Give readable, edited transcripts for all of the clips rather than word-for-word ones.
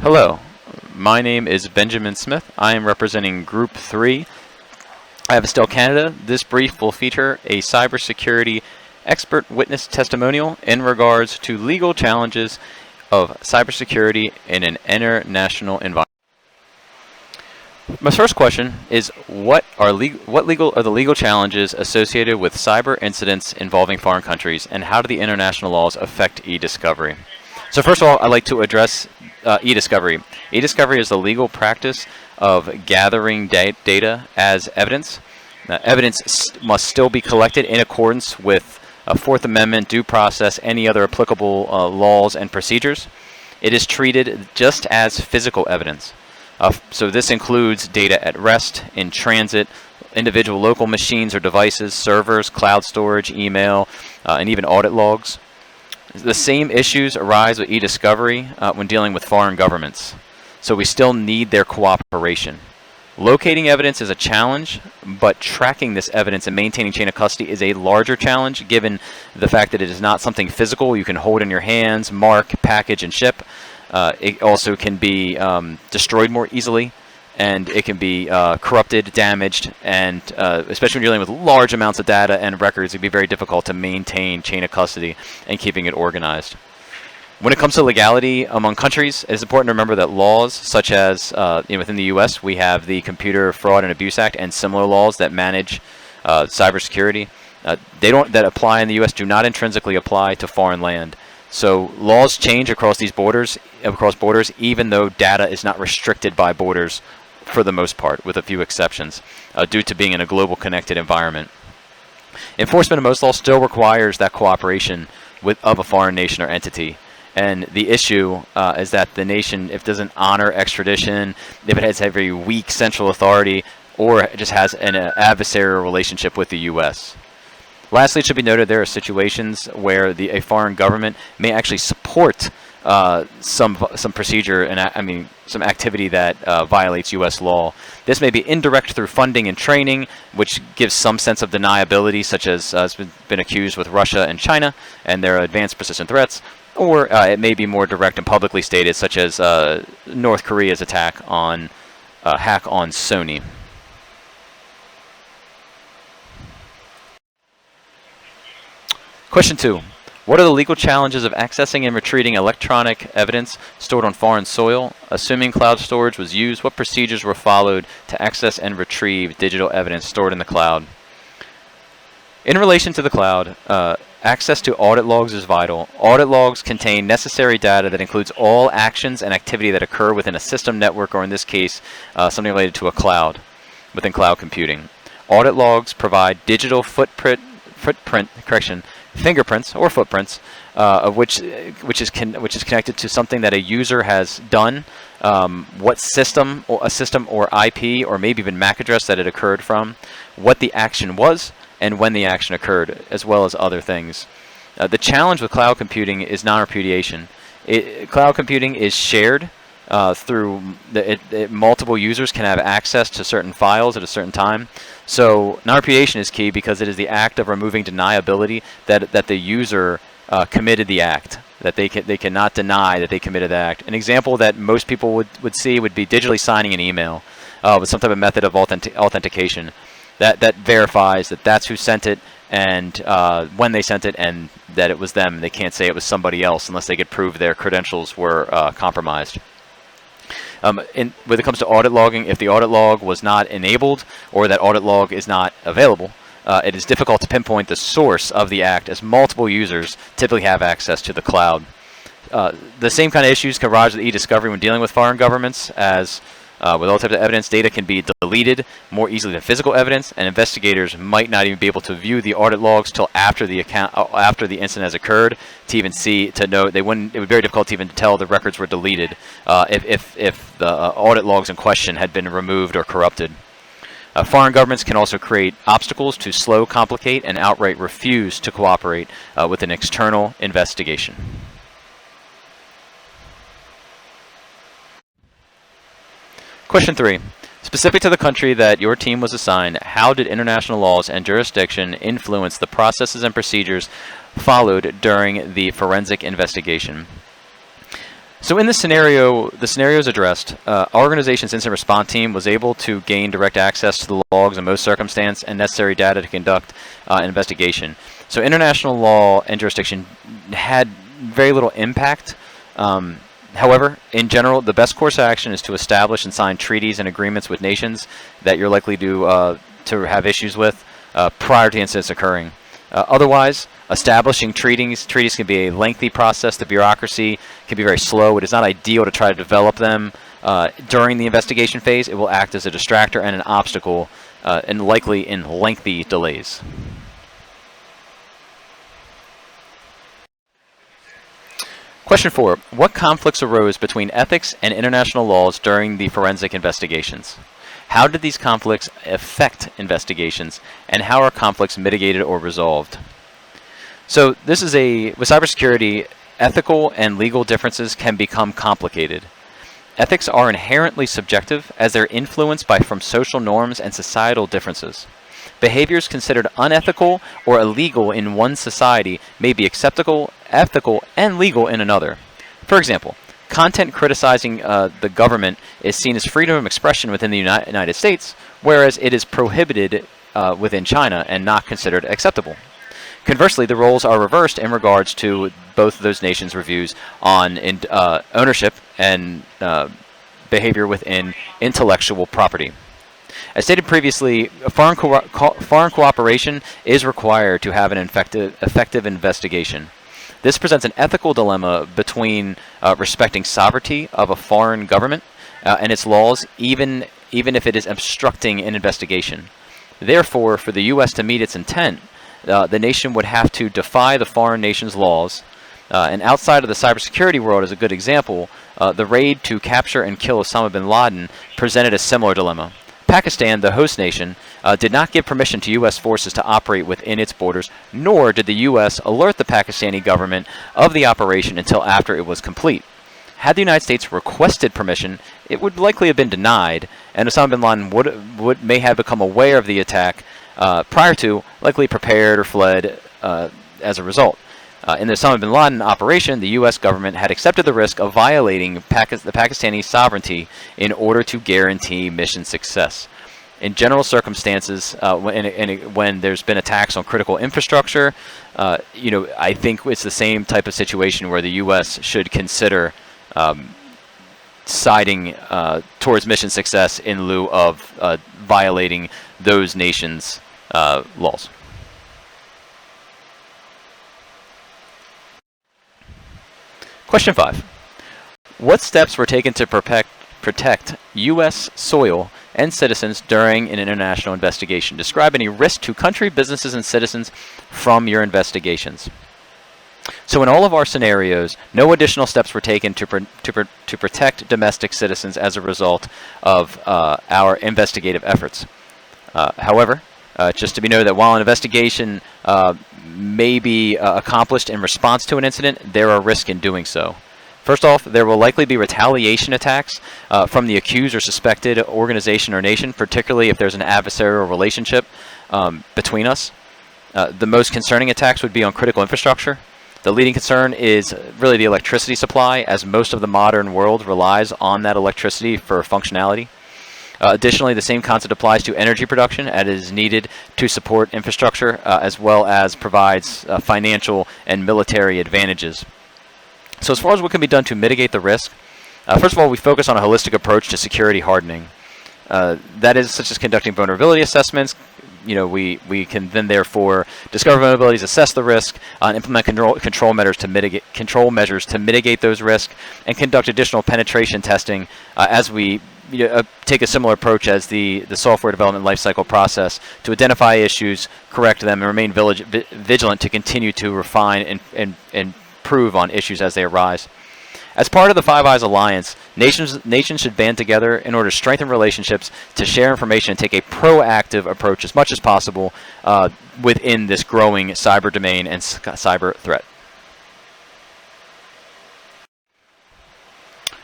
Hello, my name is Benjamin Smith. I am representing Group 3. I have Estelle Canada. This brief will feature a cybersecurity expert witness testimonial in regards to legal challenges of cybersecurity in an international environment. My first question is what are the legal challenges associated with cyber incidents involving foreign countries, and how do the international laws affect e-discovery? So first of all, I'd like to address e-discovery. E-discovery is the legal practice of gathering data as evidence. Evidence must still be collected in accordance with Fourth Amendment, due process, any other applicable laws and procedures. It is treated just as physical evidence. So this includes data at rest, in transit, individual local machines or devices, servers, cloud storage, email, and even audit logs. The same issues arise with e-discovery when dealing with foreign governments. So we still need their cooperation. Locating evidence is a challenge, but tracking this evidence and maintaining chain of custody is a larger challenge, given the fact that it is not something physical you can hold in your hands, mark, package, and ship. It also can be destroyed more easily, and it can be corrupted, damaged, and especially when you're dealing with large amounts of data and records, it can be very difficult to maintain chain of custody and keeping it organized. When it comes to legality among countries, it is important to remember that laws such as within the U.S. we have the Computer Fraud and Abuse Act and similar laws that manage cybersecurity. That apply in the U.S. do not intrinsically apply to foreign land. So laws change across borders, even though data is not restricted by borders for the most part, with a few exceptions, due to being in a global connected environment. Enforcement of most laws still requires that cooperation of a foreign nation or entity. And the issue is that the nation, if it doesn't honor extradition, if it has a very weak central authority, or it just has an adversarial relationship with the U.S. Lastly, it should be noted there are situations where a foreign government may actually support some procedure and some activity that violates U.S. law. This may be indirect through funding and training, which gives some sense of deniability, such as has been accused with Russia and China and their advanced persistent threats, or it may be more direct and publicly stated, such as North Korea's hack on Sony. Question 2. What are the legal challenges of accessing and retrieving electronic evidence stored on foreign soil? Assuming cloud storage was used, what procedures were followed to access and retrieve digital evidence stored in the cloud? In relation to the cloud, access to audit logs is vital. Audit logs contain necessary data that includes all actions and activity that occur within a system network, or in this case, something related to a cloud, within cloud computing. Audit logs provide digital fingerprints or footprints of which is connected to something that a user has done, what system or IP or maybe even MAC address that it occurred from, what the action was, and when the action occurred, as well as other things. The challenge with cloud computing is non-repudiation. Cloud computing is shared through multiple users can have access to certain files at a certain time. So non-repudiation is key because it is the act of removing deniability that the user committed the act, that they cannot deny that they committed the act. An example that most people would see would be digitally signing an email with some type of method of authentication that verifies that that's who sent it and when they sent it and that it was them. They can't say it was somebody else unless they could prove their credentials were compromised. When it comes to audit logging, if the audit log was not enabled or that audit log is not available, it is difficult to pinpoint the source of the act, as multiple users typically have access to the cloud. The same kind of issues can arise with e-discovery when dealing with foreign governments, as with all types of evidence, data can be deleted more easily than physical evidence, and investigators might not even be able to view the audit logs till after the incident has occurred it would be very difficult to even tell the records were deleted if the audit logs in question had been removed or corrupted. Foreign governments can also create obstacles to slow, complicate, and outright refuse to cooperate with an external investigation. Question 3. Specific to the country that your team was assigned, how did international laws and jurisdiction influence the processes and procedures followed during the forensic investigation? So in this scenario, the scenarios addressed, our organization's incident response team was able to gain direct access to the logs in most circumstances and necessary data to conduct an investigation. So international law and jurisdiction had very little impact. However, in general, the best course of action is to establish and sign treaties and agreements with nations that you're likely to have issues with prior to incidents occurring. Otherwise, establishing treaties can be a lengthy process. The bureaucracy can be very slow. It is not ideal to try to develop them during the investigation phase. It will act as a distractor and an obstacle, and likely in lengthy delays. Question 4. What conflicts arose between ethics and international laws during the forensic investigations? How did these conflicts affect investigations, and how are conflicts mitigated or resolved? So this is with cybersecurity, ethical and legal differences can become complicated. Ethics are inherently subjective as they're influenced from social norms and societal differences. Behaviors considered unethical or illegal in one society may be acceptable, ethical, and legal in another. For example, content criticizing the government is seen as freedom of expression within the United States, whereas it is prohibited within China and not considered acceptable. Conversely, the roles are reversed in regards to both of those nations' reviews on ownership and behavior within intellectual property. As stated previously, foreign cooperation is required to have an effective investigation. This presents an ethical dilemma between respecting sovereignty of a foreign government and its laws, even if it is obstructing an investigation. Therefore, for the U.S. to meet its intent, the nation would have to defy the foreign nation's laws. And outside of the cybersecurity world, as a good example, the raid to capture and kill Osama bin Laden presented a similar dilemma. Pakistan, the host nation, did not give permission to U.S. forces to operate within its borders, nor did the U.S. alert the Pakistani government of the operation until after it was complete. Had the United States requested permission, it would likely have been denied, and Osama bin Laden may have become aware of the attack prior to, likely prepared or fled as a result. In the Osama bin Laden operation, the U.S. government had accepted the risk of violating the Pakistani sovereignty in order to guarantee mission success. In general circumstances, when there's been attacks on critical infrastructure, I think it's the same type of situation where the U.S. should consider siding towards mission success in lieu of violating those nations' laws. Question 5. What steps were taken to protect U.S. soil and citizens during an international investigation? Describe any risk to country, businesses, and citizens from your investigations. So in all of our scenarios, no additional steps were taken to protect domestic citizens as a result of our investigative efforts. However, just to be noted that while an investigation may be accomplished in response to an incident, there are risks in doing so. First off, there will likely be retaliation attacks from the accused or suspected organization or nation, particularly if there's an adversarial relationship between us. The most concerning attacks would be on critical infrastructure. The leading concern is really the electricity supply, as most of the modern world relies on that electricity for functionality. Additionally, the same concept applies to energy production, as it is needed to support infrastructure, as well as provides financial and military advantages. So as far as what can be done to mitigate the risk, first of all, we focus on a holistic approach to security hardening. That is such as conducting vulnerability assessments. We can then therefore discover vulnerabilities, assess the risk, and implement control measures to mitigate those risks, and conduct additional penetration testing as we take a similar approach as the software development lifecycle process to identify issues, correct them, and remain vigilant to continue to refine and improve on issues as they arise. As part of the Five Eyes Alliance, nations should band together in order to strengthen relationships, to share information, and take a proactive approach as much as possible within this growing cyber domain and cyber threat.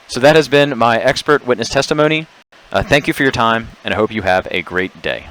So that has been my expert witness testimony. Thank you for your time, and I hope you have a great day.